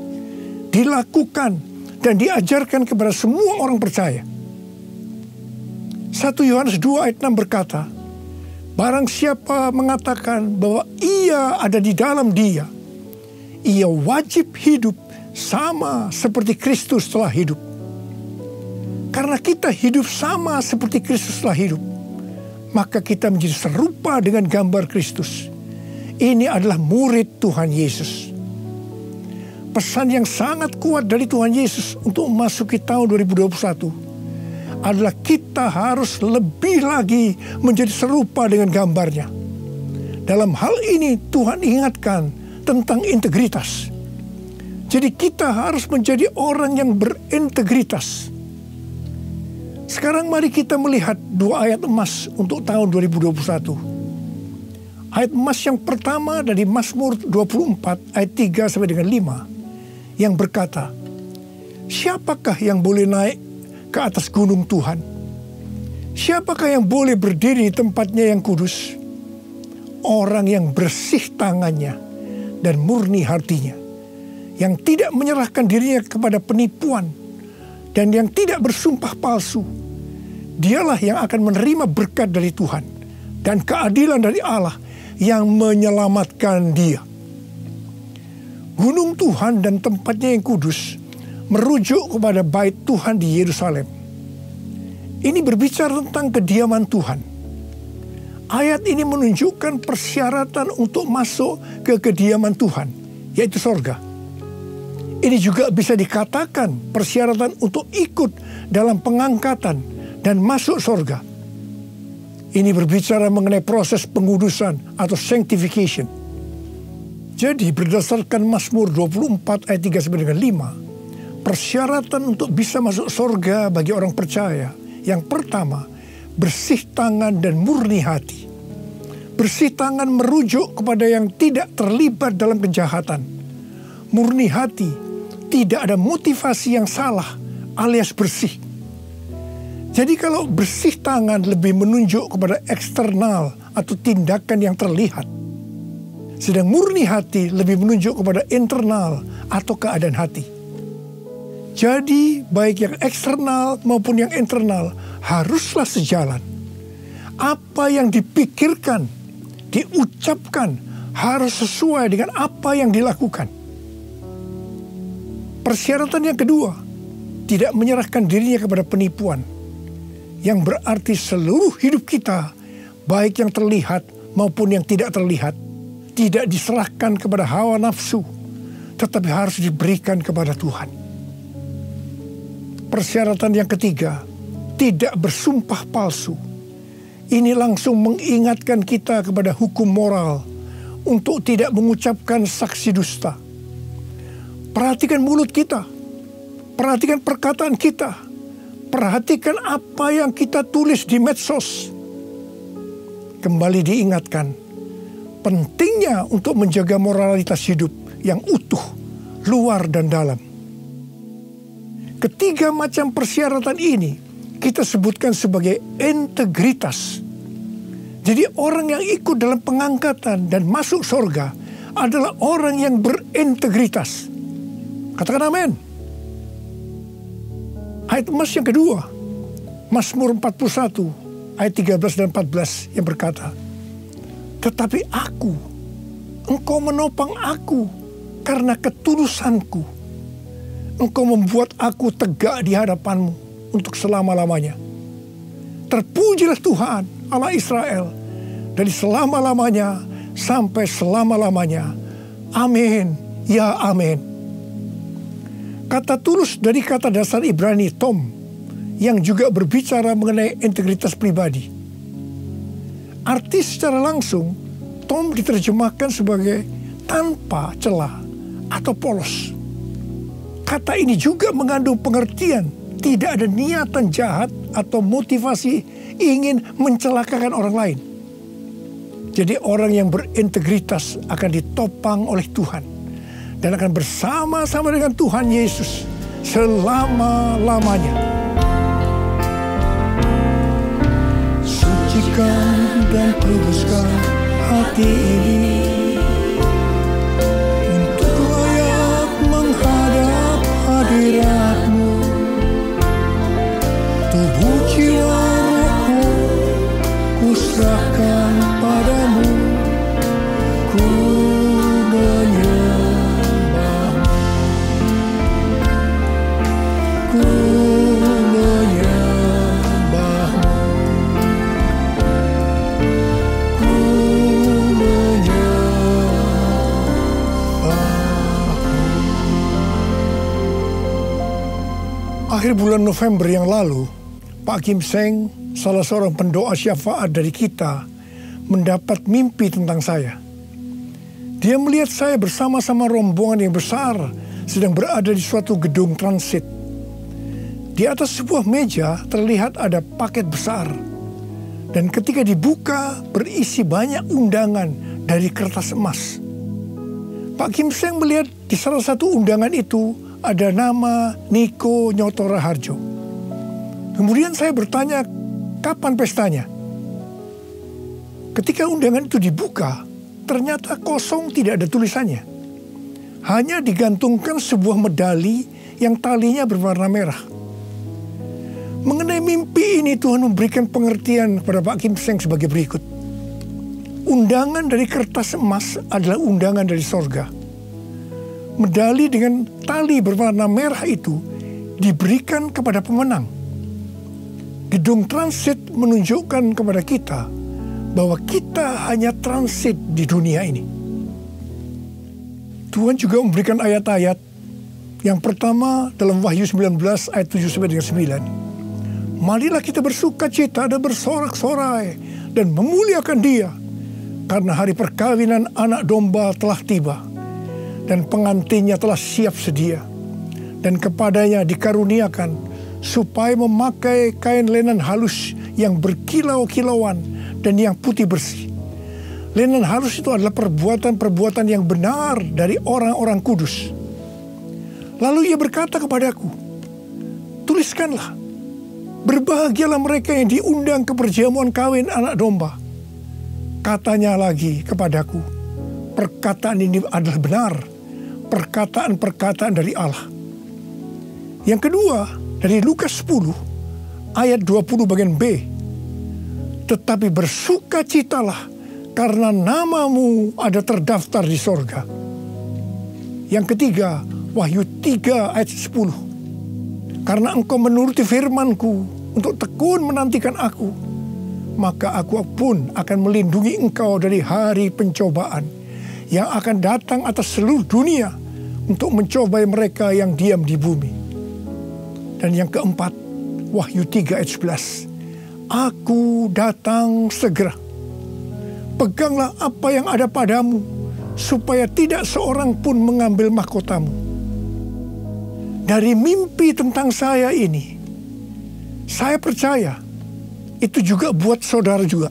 dilakukan, dan diajarkan kepada semua orang percaya. 1 Yohanes 2 ayat 6 berkata, barang siapa mengatakan bahwa ia ada di dalam dia, ia wajib hidup sama seperti Kristus telah hidup. Karena kita hidup sama seperti Kristus telah hidup, maka kita menjadi serupa dengan gambar Kristus. Ini adalah murid Tuhan Yesus. Pesan yang sangat kuat dari Tuhan Yesus untuk memasuki tahun 2021 adalah kita harus lebih lagi menjadi serupa dengan gambarnya. Dalam hal ini Tuhan ingatkan tentang integritas. Jadi kita harus menjadi orang yang berintegritas. Sekarang mari kita melihat 2 ayat emas untuk tahun 2021. Ayat emas yang pertama dari Mazmur 24 ayat 3 sampai dengan 5 yang berkata, siapakah yang boleh naik ke atas gunung Tuhan? Siapakah yang boleh berdiri di tempatnya yang kudus? Orang yang bersih tangannya dan murni hatinya, yang tidak menyerahkan dirinya kepada penipuan dan yang tidak bersumpah palsu. Dialah yang akan menerima berkat dari Tuhan dan keadilan dari Allah yang menyelamatkan dia. Gunung Tuhan dan tempatnya yang kudus merujuk kepada bait Tuhan di Yerusalem. Ini berbicara tentang kediaman Tuhan. Ayat ini menunjukkan persyaratan untuk masuk ke kediaman Tuhan, yaitu sorga. Ini juga bisa dikatakan persyaratan untuk ikut dalam pengangkatan dan masuk sorga. Ini berbicara mengenai proses pengudusan atau sanctification. Jadi berdasarkan Mazmur 24 ayat 3 sampai dengan 5, persyaratan untuk bisa masuk sorga bagi orang percaya, yang pertama, bersih tangan dan murni hati. Bersih tangan merujuk kepada yang tidak terlibat dalam kejahatan. Murni hati, tidak ada motivasi yang salah alias bersih. Jadi kalau bersih tangan lebih menunjuk kepada eksternal atau tindakan yang terlihat, sedang murni hati lebih menunjuk kepada internal atau keadaan hati. Jadi baik yang eksternal maupun yang internal haruslah sejalan. Apa yang dipikirkan, diucapkan harus sesuai dengan apa yang dilakukan. Persyaratan yang kedua, tidak menyerahkan dirinya kepada penipuan, yang berarti seluruh hidup kita, baik yang terlihat maupun yang tidak terlihat, tidak diserahkan kepada hawa nafsu, tetapi harus diberikan kepada Tuhan. Persyaratan yang ketiga, tidak bersumpah palsu. Ini langsung mengingatkan kita kepada hukum moral untuk tidak mengucapkan saksi dusta. Perhatikan mulut kita, perhatikan perkataan kita, perhatikan apa yang kita tulis di medsos. Kembali diingatkan, pentingnya untuk menjaga moralitas hidup yang utuh, luar dan dalam. Ketiga macam persyaratan ini kita sebutkan sebagai integritas. Jadi orang yang ikut dalam pengangkatan dan masuk surga adalah orang yang berintegritas. Katakan amin. Ayat emas yang kedua, Mazmur 41 ayat 13 dan 14 yang berkata, tetapi aku, engkau menopang aku karena ketulusanku. Engkau membuat aku tegak di hadapanmu untuk selama-lamanya. Terpujilah Tuhan Allah Israel dari selama-lamanya sampai selama-lamanya. Amin, ya amin. Kata tulus dari kata dasar Ibrani tom, yang juga berbicara mengenai integritas pribadi. Arti secara langsung, tom diterjemahkan sebagai tanpa celah atau polos. kata ini juga mengandung pengertian tidak ada niatan jahat atau motivasi ingin mencelakakan orang lain. Jadi orang yang berintegritas akan ditopang oleh Tuhan dan akan bersama-sama dengan Tuhan Yesus selama-lamanya. Sucikan dan kuduskan hati ini untuk layak menghadap hadirat-Mu. Tubuh jiwa rohku kuserahkan padamu, ku menyembah-Mu, ku menyembah-Mu, ku menyembah-Mu. Akhir bulan November yang lalu, Pak Kim Seng, salah seorang pendoa syafaat dari kita, mendapat mimpi tentang saya. Dia melihat saya bersama-sama rombongan yang besar sedang berada di suatu gedung transit. Di atas sebuah meja terlihat ada paket besar. Dan ketika dibuka berisi banyak undangan dari kertas emas. Pak Kim Seng melihat di salah satu undangan itu ada nama Niko Nyoto Raharjo. Kemudian saya bertanya, kapan pestanya? Ketika undangan itu dibuka, ternyata kosong, tidak ada tulisannya. Hanya digantungkan sebuah medali yang talinya berwarna merah. Mengenai mimpi ini, Tuhan memberikan pengertian kepada Pak Kim Seng sebagai berikut. Undangan dari kertas emas adalah undangan dari sorga. Medali dengan tali berwarna merah itu diberikan kepada pemenang. Gedung transit menunjukkan kepada kita bahwa kita hanya transit di dunia ini. Tuhan juga memberikan ayat-ayat. Yang pertama dalam Wahyu 19 ayat 7-9. Marilah kita bersuka cita dan bersorak-sorai dan memuliakan Dia, karena hari perkawinan anak domba telah tiba dan pengantinnya telah siap sedia, dan kepadanya dikaruniakan supaya memakai kain lenan halus yang berkilau-kilauan dan yang putih bersih. Lenan halus itu adalah perbuatan-perbuatan yang benar dari orang-orang kudus. Lalu ia berkata kepadaku, tuliskanlah, berbahagialah mereka yang diundang ke perjamuan kawin anak domba. Katanya lagi kepadaku, perkataan ini adalah benar, perkataan-perkataan dari Allah. Yang kedua, dari Lukas 10 ayat 20 bagian B. Tetapi bersukacitalah karena namamu ada terdaftar di sorga. Yang ketiga, Wahyu 3 ayat 10. Karena engkau menuruti firmanku untuk tekun menantikan aku, maka aku pun akan melindungi engkau dari hari pencobaan yang akan datang atas seluruh dunia untuk mencobai mereka yang diam di bumi. Dan yang keempat, Wahyu 3 ayat 11. Aku datang segera. Peganglah apa yang ada padamu, supaya tidak seorang pun mengambil mahkotamu. Dari mimpi tentang saya ini, saya percaya itu juga buat saudara juga.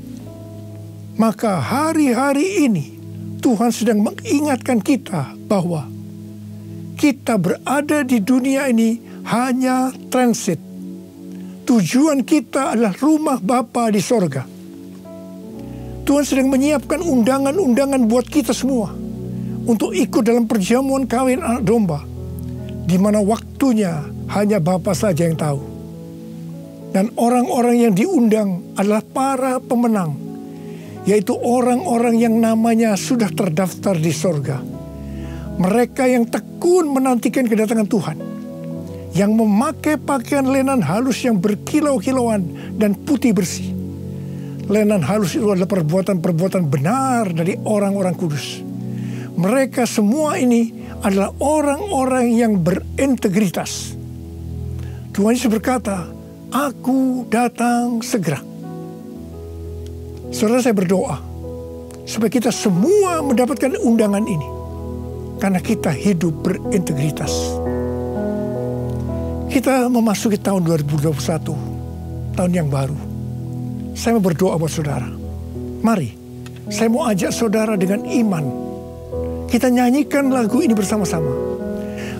Maka hari-hari ini Tuhan sedang mengingatkan kita bahwa kita berada di dunia ini hanya transit. Tujuan kita adalah rumah Bapa di sorga. Tuhan sedang menyiapkan undangan-undangan buat kita semua untuk ikut dalam perjamuan kawin anak domba, di mana waktunya hanya Bapa saja yang tahu. Dan orang-orang yang diundang adalah para pemenang, yaitu orang-orang yang namanya sudah terdaftar di sorga. Mereka yang tekun menantikan kedatangan Tuhan, yang memakai pakaian lenan halus yang berkilau-kilauan dan putih bersih. Lenan halus itu adalah perbuatan-perbuatan benar dari orang-orang kudus. Mereka semua ini adalah orang-orang yang berintegritas. Tuhan Yesus berkata, aku datang segera. Saudara, saya berdoa supaya kita semua mendapatkan undangan ini, karena kita hidup berintegritas. Kita memasuki tahun 2021, tahun yang baru. Saya mau berdoa buat saudara. Mari, saya mau ajak saudara dengan iman. Kita nyanyikan lagu ini bersama-sama.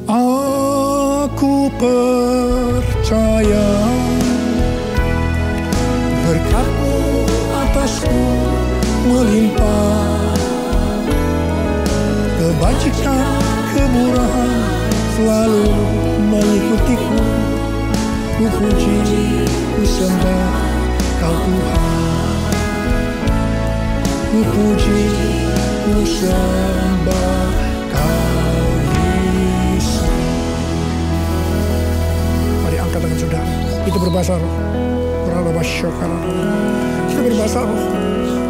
Aku percaya berkat-Mu atasku melimpah, kebajikan, kemurahan selalu mengikutiku. Ku puji, ku sembah Kau Tuhan. Ku puji, ku sembah Kau Yesus. Mari angkat tangan saudara. Kita berbahasa roh. Kita berbahasa roh.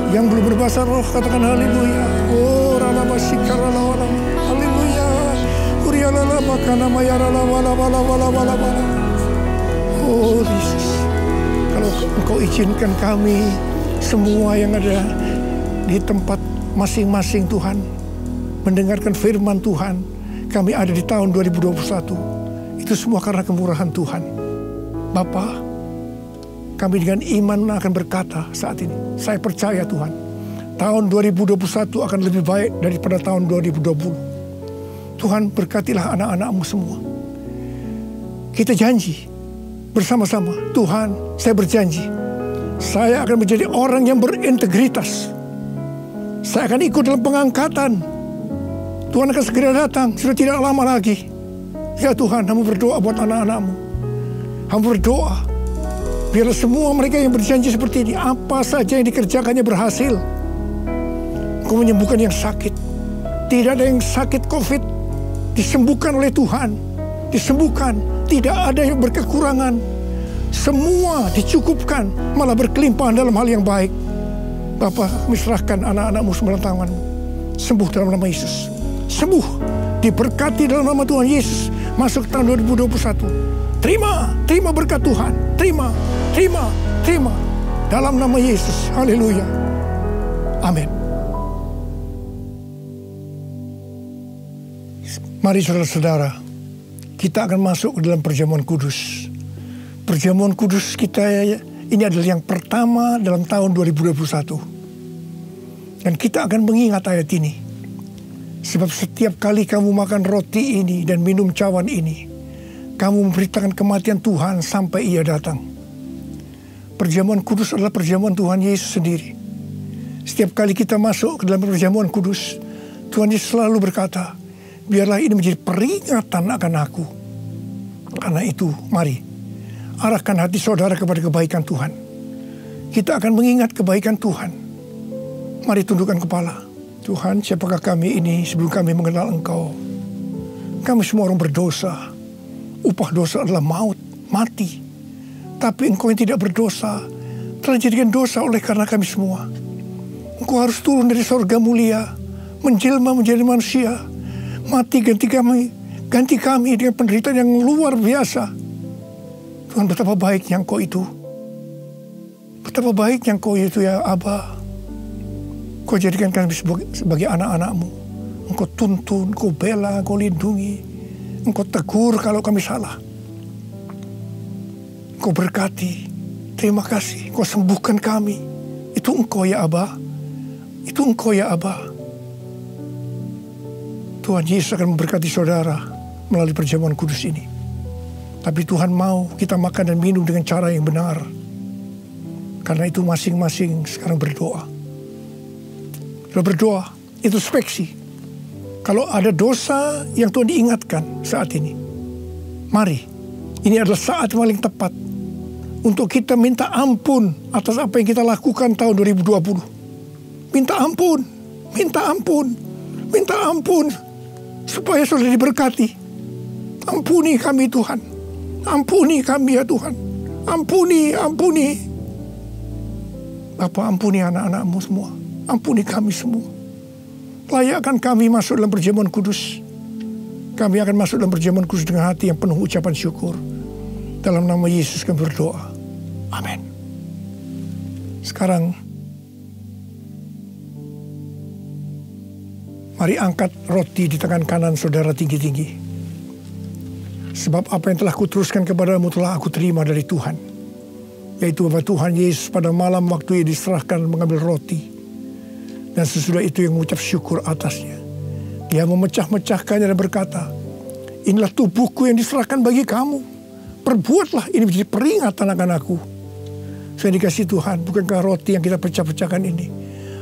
Yang belum berbahasa roh katakan haleluya. Oh ralabasikaralah. Haleluya. Urialala makana mayarala wala wala wala wala wala. Oh Yesus, kalau Engkau izinkan kami semua yang ada di tempat masing-masing Tuhan mendengarkan firman Tuhan, kami ada di tahun 2021. Itu semua karena kemurahan Tuhan. Bapa, kami dengan iman akan berkata saat ini, saya percaya Tuhan, tahun 2021 akan lebih baik daripada tahun 2020. Tuhan berkatilah anak-anak-Mu semua. Kita janji bersama-sama, Tuhan, saya berjanji, saya akan menjadi orang yang berintegritas. Saya akan ikut dalam pengangkatan. Tuhan akan segera datang, sudah tidak lama lagi. Ya Tuhan, Hamba berdoa buat anak-anak-Mu. Hamba berdoa, biarlah semua mereka yang berjanji seperti ini, apa saja yang dikerjakannya berhasil. Engkau menyembuhkan yang sakit. Tidak ada yang sakit COVID, disembuhkan oleh Tuhan. Disembuhkan, tidak ada yang berkekurangan. Semua dicukupkan, malah berkelimpahan dalam hal yang baik. Bapa, serahkan anak-anak-Mu semua dalam tangan-Mu. Sembuh dalam nama Yesus. Sembuh, diberkati dalam nama Tuhan Yesus. Masuk tahun 2021. Terima berkat Tuhan. Terima. Dalam nama Yesus. Haleluya. Amin. Mari saudara-saudara, kita akan masuk ke dalam perjamuan kudus. Perjamuan kudus kita ini adalah yang pertama dalam tahun 2021. Dan kita akan mengingat ayat ini. Sebab setiap kali kamu makan roti ini dan minum cawan ini, kamu memberitakan kematian Tuhan sampai Ia datang. Perjamuan kudus adalah perjamuan Tuhan Yesus sendiri. Setiap kali kita masuk ke dalam perjamuan kudus, Tuhan Yesus selalu berkata, biarlah ini menjadi peringatan akan aku. Karena itu, mari arahkan hati saudara kepada kebaikan Tuhan. Kita akan mengingat kebaikan Tuhan. Mari tundukkan kepala. Tuhan, siapakah kami ini sebelum kami mengenal Engkau? Kami semua orang berdosa. Upah dosa adalah maut, mati. Tapi Engkau yang tidak berdosa telah dijadikan dosa oleh karena kami semua. Engkau harus turun dari sorga mulia, menjelma menjadi manusia, mati ganti kami dengan penderitaan yang luar biasa. Tuhan, betapa baiknya Engkau itu. Betapa baiknya Engkau itu ya Aba. Kau jadikan kami sebagai anak-anak-Mu. Engkau tuntun, Engkau bela, Engkau lindungi. Engkau tegur kalau kami salah. Engkau berkati. Terima kasih. Engkau sembuhkan kami. Itu Engkau ya Aba. Itu Engkau ya Aba. Tuhan Yesus akan memberkati saudara melalui perjamuan kudus ini. Tapi Tuhan mau kita makan dan minum dengan cara yang benar. Karena itu masing-masing sekarang berdoa. Berdoa, introspeksi. Kalau ada dosa yang Tuhan diingatkan saat ini, mari, ini adalah saat paling tepat untuk kita minta ampun atas apa yang kita lakukan tahun 2020. Minta ampun, supaya sudah diberkati. Ampuni kami Tuhan, ampuni kami ya Tuhan, ampuni. Bapa, ampuni anak-anak-Mu semua. Ampuni kami semua. Layakkan kami masuk dalam perjamuan kudus. Kami akan masuk dalam perjamuan kudus dengan hati yang penuh ucapan syukur. Dalam nama Yesus kami berdoa. Amin. Sekarang, mari angkat roti di tangan kanan saudara tinggi-tinggi. Sebab apa yang telah kuteruskan kepadamu telah aku terima dari Tuhan. Yaitu bahwa Tuhan Yesus pada malam waktu ia diserahkan mengambil roti. Dan sesudah itu yang mengucap syukur atasnya. Dia memecah-mecahkannya dan berkata, inilah tubuhku yang diserahkan bagi kamu. Perbuatlah ini menjadi peringatan akan aku. Saya dikasih Tuhan, bukankah roti yang kita pecah-pecahkan ini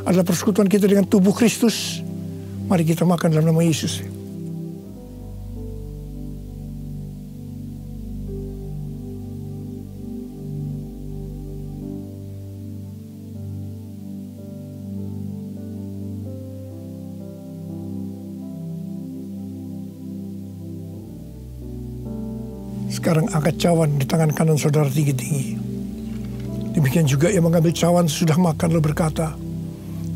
adalah persekutuan kita dengan tubuh Kristus? Mari kita makan dalam nama Yesus. Sekarang angkat cawan di tangan kanan saudara tinggi-tinggi. Demikian juga ia mengambil cawan sesudah makan lalu berkata,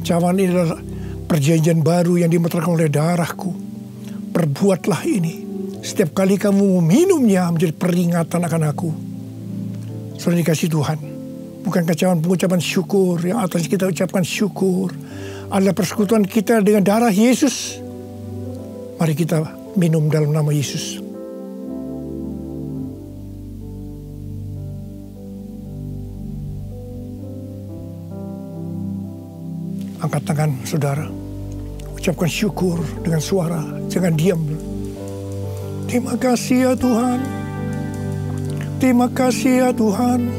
cawan ini adalah perjanjian baru yang dimeteraikan oleh darahku. Perbuatlah ini setiap kali kamu meminumnya menjadi peringatan akan aku. Saudara dikasih Tuhan, bukankah cawan pengucapan syukur yang atas kita ucapkan syukur adalah persekutuan kita dengan darah Yesus? Mari kita minum dalam nama Yesus. Angkat tangan saudara, ucapkan syukur dengan suara, jangan diam. Terima kasih ya Tuhan, terima kasih ya Tuhan,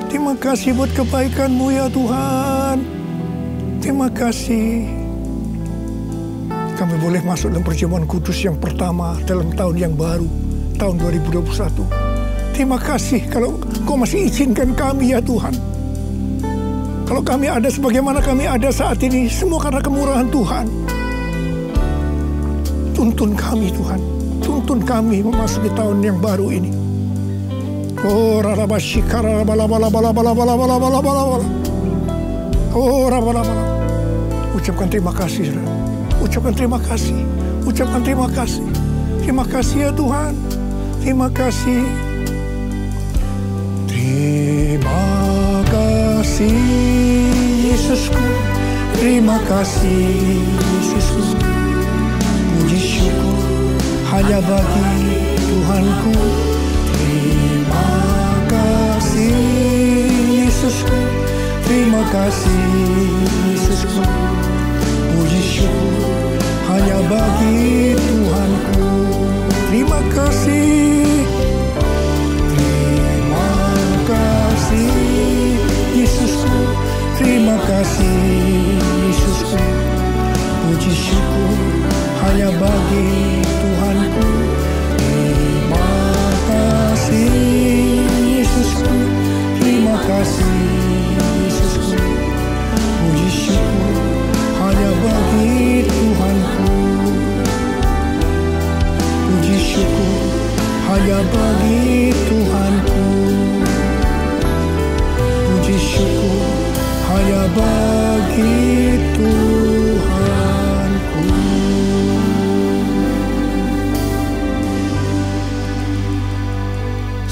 terima kasih buat kebaikan-Mu ya Tuhan, terima kasih. Kami boleh masuk dalam perjamuan kudus yang pertama dalam tahun yang baru, tahun 2021. Terima kasih kalau Kau masih izinkan kami ya Tuhan. Kalau kami ada sebagaimana kami ada saat ini, semua karena kemurahan Tuhan. Tuntun kami Tuhan, tuntun kami memasuki tahun yang baru ini. Oh rarabashikara bala. Oh rabalabala. Ucapkan terima kasih, ucapkan terima kasih, ucapkan terima kasih. Terima kasih ya Tuhan, terima kasih. Terima kasih Yesusku, terima kasih Yesusku. Puji syukur hanya bagi Tuhanku. Terima kasih Yesusku, terima kasih Yesusku. Puji syukur hanya bagi Tuhanku. Terima kasih. Yesusku, terima kasih Yesusku. Puji syukur hanya bagi Tuhanku. Terima kasih Yesusku, terima kasih Yesusku. Puji syukur hanya bagi Tuhanku. Puji syukur hanya bagi Tuhanku. Puji syukur hanya bagi Tuhanku.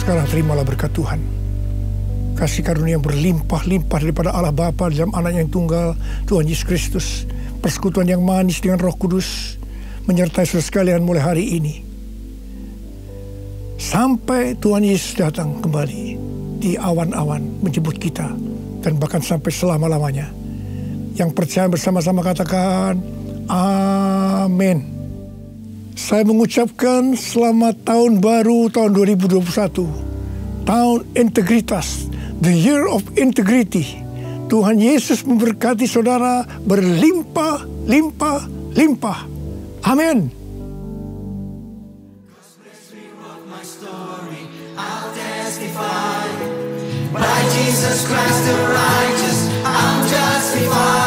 Sekarang terimalah berkat Tuhan. Kasih karunia yang berlimpah-limpah daripada Allah Bapa dalam Anak yang tunggal, Tuhan Yesus Kristus. Persekutuan yang manis dengan Roh Kudus menyertai saudara sekalian mulai hari ini. Sampai Tuhan Yesus datang kembali di awan-awan menjemput kita, dan bahkan sampai selama-lamanya. Yang percaya bersama-sama katakan amin. Saya mengucapkan selamat tahun baru tahun 2021, tahun integritas, the year of integrity. Tuhan Yesus memberkati saudara berlimpah-limpah-limpah. Amin. By Jesus Christ the righteous, I'm justified.